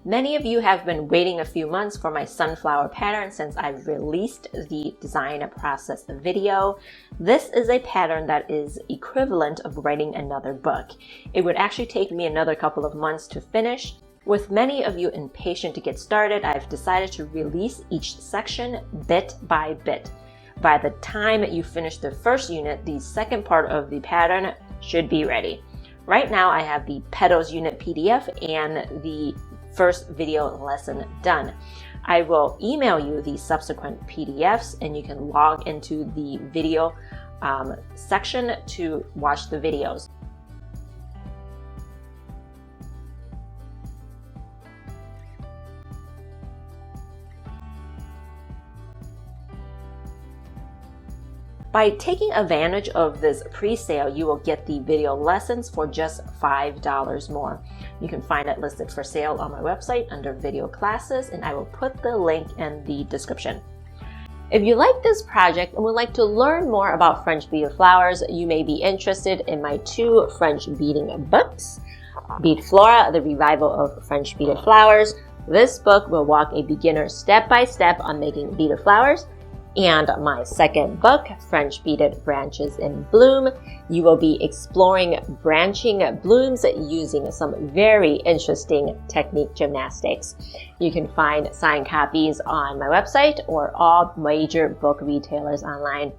Many of you have been waiting a few months for my sunflower pattern since I've released the design process video. This is a pattern that is equivalent of writing another book. It would actually take me another couple of months to finish. With many of you impatient to get started, I've decided to release each section bit by bit. By the time you finish the first unit, the second part of the pattern should be ready. Right now I have the petals unit PDF and the first video lesson done. I will email you the subsequent PDFs and you can log into the video section to watch the videos. By taking advantage of this pre-sale, you will get the video lessons for just $5 more. You can find it listed for sale on my website under video classes, and I will put the link in the description. If you like this project and would like to learn more about French beaded flowers, you may be interested in my 2 French beading books, Bead Flora, The Revival of French Beaded Flowers. This book will walk a beginner step by step on making beaded flowers. And my second book, French Beaded Branches in Bloom, you will be exploring branching blooms using some very interesting technique gymnastics. You can find signed copies on my website or all major book retailers online.